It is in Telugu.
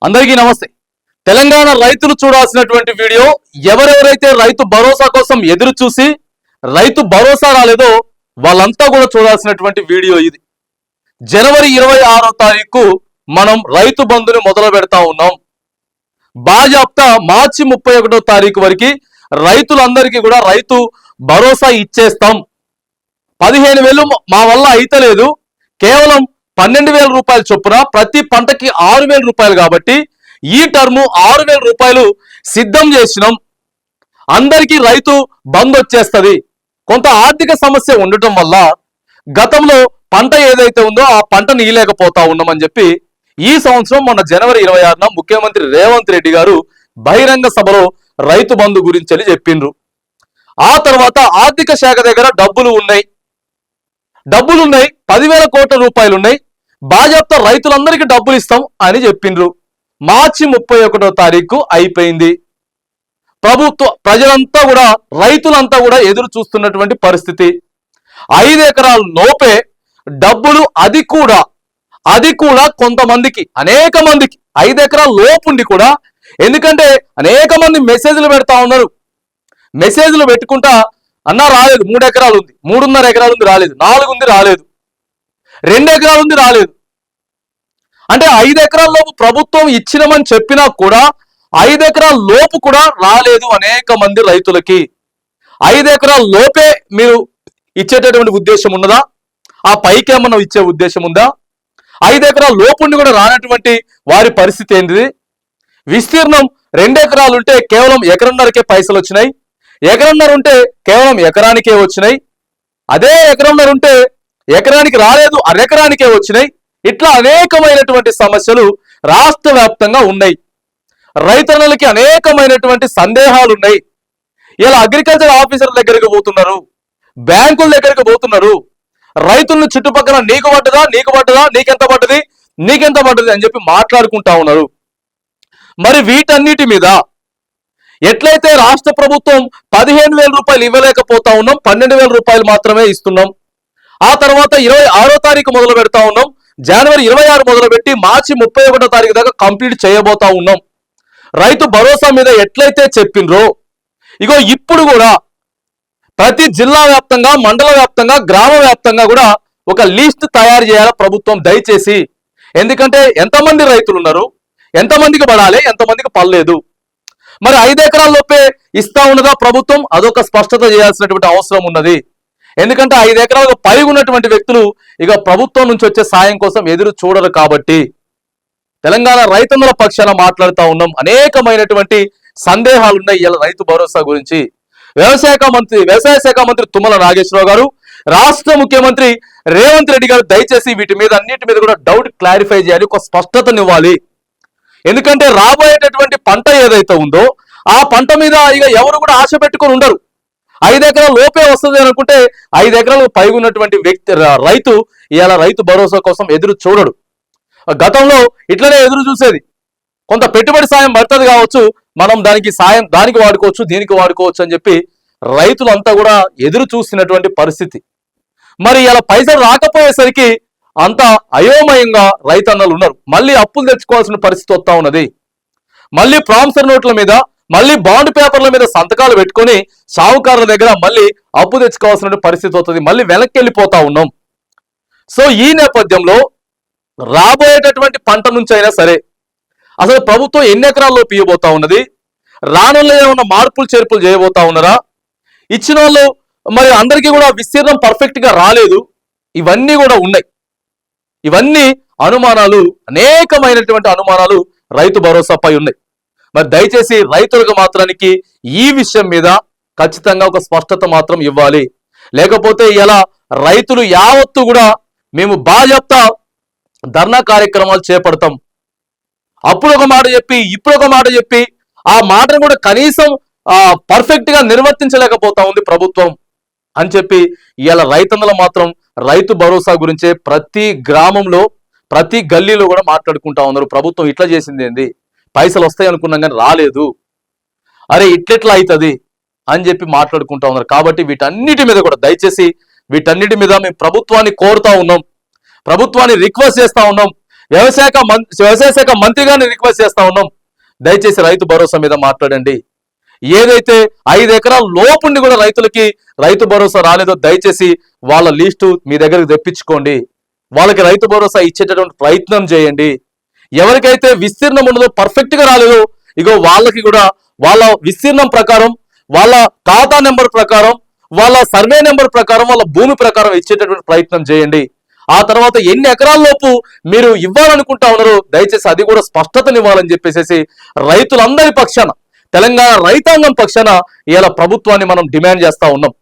అందరికీ నమస్తే. తెలంగాణ రైతులు చూడాల్సినటువంటి వీడియో, ఎవరెవరైతే రైతు భరోసా కోసం ఎదురు చూసి రైతు భరోసా రాలేదో వాళ్ళంతా కూడా చూడాల్సినటువంటి వీడియో ఇది. జనవరి 26వ తారీఖు మనం రైతు బంధుని మొదలు పెడతా ఉన్నాం. బాజాప్తా మార్చి 31వ తారీఖు వరకు రైతులందరికీ కూడా రైతు భరోసా ఇచ్చేస్తాం. 15,000 మా వల్ల అయితలేదు, కేవలం 12,000 రూపాయలు చొప్పున ప్రతి పంటకి 6,000 రూపాయలు కాబట్టి ఈ టర్ము 6,000 రూపాయలు సిద్ధం చేసినాం. అందరికీ రైతు బంద్ వచ్చేస్తుంది. కొంత ఆర్థిక సమస్య ఉండటం వల్ల గతంలో పంట ఏదైతే ఉందో ఆ పంట నీయలేకపోతా ఉన్నామని చెప్పి ఈ సంవత్సరం మొన్న జనవరి 26న ముఖ్యమంత్రి రేవంత్ రెడ్డి గారు బహిరంగ సభలో రైతు బంధు గురించి చెప్పిండ్రు. ఆ తర్వాత ఆర్థిక శాఖ దగ్గర డబ్బులు ఉన్నాయి, 10,000 కోట్ల రూపాయలు ఉన్నాయి, బాజాప్తా రైతులందరికీ డబ్బులు ఇస్తాం అని చెప్పిండ్రు. మార్చి 31వ తారీఖు అయిపోయింది. ప్రజలంతా కూడా రైతులంతా కూడా ఎదురు చూస్తున్నటువంటి పరిస్థితి. 5 ఎకరాల లోపే డబ్బులు, అది కూడా కొంతమందికి, అనేక మందికి 5 ఎకరాల లోపుండి కూడా, ఎందుకంటే అనేక మంది మెసేజ్లు పెడతా ఉన్నారు. మెసేజ్లు పెట్టుకుంటా అన్నా రాలేదు, 3 ఎకరాలు ఉంది, 3.5 ఎకరాలు ఉంది రాలేదు, 4 ఉంది రాలేదు, 2 ఎకరాలు ఉంది రాలేదు. అంటే 5 ఎకరాల లోపు ప్రభుత్వం ఇచ్చినమని చెప్పినా కూడా 5 ఎకరాల లోపు కూడా రాలేదు అనేక మంది రైతులకి. 5 ఎకరాల లోపే మీరు ఇచ్చేటటువంటి ఉద్దేశం ఉన్నదా? ఆ పైకి ఏమన్నా ఇచ్చే ఉద్దేశం ఉందా? 5 ఎకరాల లోపుండి కూడా రానటువంటి వారి పరిస్థితి ఏంటిది? విస్తీర్ణం 2 ఎకరాలు ఉంటే కేవలం ఎకరన్నరకే పైసలు వచ్చినాయి, ఎకరన్నర ఉంటే కేవలం ఎకరానికే వచ్చినాయి, అదే ఎకరన్నర ఉంటే ఎకరానికి రాలేదు, అరెకరానికే వచ్చినాయి. ఇట్లా అనేకమైనటువంటి సమస్యలు రాష్ట్ర వ్యాప్తంగా ఉన్నాయి. రైతన్నలకి అనేకమైనటువంటి సందేహాలు ఉన్నాయి. ఇలా అగ్రికల్చర్ ఆఫీసర్ల దగ్గరికి పోతున్నారు, బ్యాంకుల దగ్గరికి పోతున్నారు, రైతులను చుట్టుపక్కల నీకు పడ్డదా, నీకెంత పడ్డది అని చెప్పి మాట్లాడుకుంటా ఉన్నారు. మరి వీటన్నిటి మీద ఎట్లయితే రాష్ట్ర ప్రభుత్వం 15,000 రూపాయలు ఇవ్వలేకపోతా ఉన్నాం, 12,000 రూపాయలు మాత్రమే ఇస్తున్నాం. ఆ తర్వాత 26వ తారీఖు మొదలు పెడతా ఉన్నాం, జనవరి 26 మొదలుపెట్టి మార్చి 31వ తారీఖు దాకా కంప్లీట్ చేయబోతా ఉన్నాం. రైతు భరోసా మీద ఎట్లయితే చెప్పిండ్రో, ఇగో ఇప్పుడు కూడా ప్రతి జిల్లా వ్యాప్తంగా, మండల వ్యాప్తంగా, గ్రామ వ్యాప్తంగా కూడా ఒక లిస్ట్ తయారు చేయాలి ప్రభుత్వం దయచేసి. ఎందుకంటే ఎంతమంది రైతులు ఉన్నారు, ఎంతమందికి పడాలి, ఎంతమందికి పడలేదు. మరి 5 ఎకరాల లోపే ఇస్తా ఉన్నదా ప్రభుత్వం? అదొక స్పష్టత చేయాల్సినటువంటి అవసరం ఉన్నది. ఎందుకంటే 5 ఎకరాలకు పైగా ఉన్నటువంటి వ్యక్తులు ఇక ప్రభుత్వం నుంచి వచ్చే సాయం కోసం ఎదురు చూడరు. కాబట్టి తెలంగాణ రైతన్నల పక్షాన మాట్లాడుతూ ఉన్నాం. అనేకమైనటువంటి సందేహాలు ఉన్నాయి ఇలా రైతు భరోసా గురించి. వ్యవసాయ శాఖ మంత్రి తుమ్మల నాగేశ్వరరావు గారు, రాష్ట్ర ముఖ్యమంత్రి రేవంత్ రెడ్డి గారు దయచేసి వీటి మీద అన్నిటి మీద కూడా డౌట్ క్లారిఫై చేయాలి, ఒక స్పష్టతనివ్వాలి. ఎందుకంటే రాబోయేటటువంటి పంట ఏదైతే ఉందో ఆ పంట మీద ఇక ఎవరు కూడా ఆశ పెట్టుకొని ఉండరు. 5 ఎకరాల లోపే వస్తుంది అనుకుంటే 5 ఎకరాలకు పైగా ఉన్నటువంటి రైతు ఇవాళ రైతు భరోసా కోసం ఎదురు చూడడు. గతంలో ఇట్లనే ఎదురు చూసేది. కొంత పెట్టుబడి సాయం పడుతుంది కావచ్చు, మనం దానికి వాడుకోవచ్చు, దీనికి వాడుకోవచ్చు అని చెప్పి రైతులంతా కూడా ఎదురు చూసినటువంటి పరిస్థితి. మరి ఇలా పైసలు రాకపోయేసరికి అంత అయోమయంగా రైతన్నలు ఉన్నారు. మళ్ళీ అప్పులు తెచ్చుకోవాల్సిన పరిస్థితి వస్తా ఉన్నది. మళ్ళీ ప్రామిసరీ నోట్ల మీద, మళ్ళీ బాండ్ పేపర్ల మీద సంతకాలు పెట్టుకొని సాహుకారుల దగ్గర మళ్ళీ అప్పు తెచ్చుకోవాల్సిన పరిస్థితి వస్తుంది. మళ్ళీ వెనక్కి వెళ్ళిపోతా ఉన్నాం. సో ఈ నేపథ్యంలో రాబోయేటటువంటి పంట నుంచి అయినా సరే అసలు ప్రభుత్వం ఎన్ని ఎకరాల్లో పీయబోతా ఉన్నది, రానుల్లో ఏమన్నా మార్పులు చేర్పులు చేయబోతా ఉన్నారా, ఇచ్చిన వాళ్ళు మరి అందరికీ కూడా విస్తీర్ణం పర్ఫెక్ట్ గా రాలేదు, ఇవన్నీ కూడా ఉన్నాయి. ఇవన్నీ అనుమానాలు, అనేకమైనటువంటి అనుమానాలు రైతు భరోసాపై ఉన్నాయి. మరి దయచేసి రైతులకు మాత్రానికి ఈ విషయం మీద ఖచ్చితంగా ఒక స్పష్టత మాత్రం ఇవ్వాలి. లేకపోతే ఇలా రైతులు యావత్తు కూడా మేము బాజాప్తా ధర్నా కార్యక్రమాలు చేపడతాం, అప్పుడు ఒక మాట చెప్పి ఇప్పుడు ఒక మాట చెప్పి ఆ మాటను కూడా కనీసం పర్ఫెక్ట్ గా నిర్వర్తించలేకపోతా ఉంది ప్రభుత్వం అని చెప్పి ఇలా రైతన్నలు మాత్రం రైతు భరోసా గురించే ప్రతి గ్రామంలో, ప్రతి గల్లీలో కూడా మాట్లాడుకుంటా ఉన్నారు. ప్రభుత్వం ఇట్లా చేసింది ఏంది, పైసలు వస్తాయి అనుకున్నాం కానీ రాలేదు, అరే ఇట్లెట్లా అవుతుంది అని చెప్పి మాట్లాడుకుంటా ఉన్నారు. కాబట్టి వీటన్నిటి మీద కూడా దయచేసి వీటన్నిటి మీద మేము ప్రభుత్వాన్ని కోరుతా ఉన్నాం, ప్రభుత్వాన్ని రిక్వెస్ట్ చేస్తా ఉన్నాం. వ్యవసాయ శాఖ మంత్రి గారిని రిక్వెస్ట్ చేస్తా ఉన్నాం, దయచేసి రైతు భరోసా మీద మాట్లాడండి. ఏదైతే 5 ఎకరాల లోపుండి కూడా రైతులకి రైతు భరోసా రాలేదో దయచేసి వాళ్ళ లిస్టు మీ దగ్గరకు తెప్పించుకోండి. వాళ్ళకి రైతు భరోసా ఇచ్చేటటువంటి ప్రయత్నం చేయండి. ఎవరికైతే విస్తీర్ణం ఉండదో, పర్ఫెక్ట్ గా రాలేదో, ఇగో వాళ్ళకి కూడా వాళ్ళ విస్తీర్ణం ప్రకారం, వాళ్ళ ఖాతా నెంబర్ ప్రకారం, వాళ్ళ సర్వే నెంబర్ ప్రకారం, వాళ్ళ భూమి ప్రకారం ఇచ్చేటటువంటి ప్రయత్నం చేయండి. ఆ తర్వాత ఎన్ని ఎకరాల లోపు మీరు ఇవ్వాలనుకుంటా ఉన్నారో దయచేసి అది కూడా స్పష్టతనివ్వాలని చెప్పేసి రైతులందరి పక్షాన, తెలంగాణ రైతాంగం పక్షాన ఇలా ప్రభుత్వాన్ని మనం డిమాండ్ చేస్తా ఉన్నాం.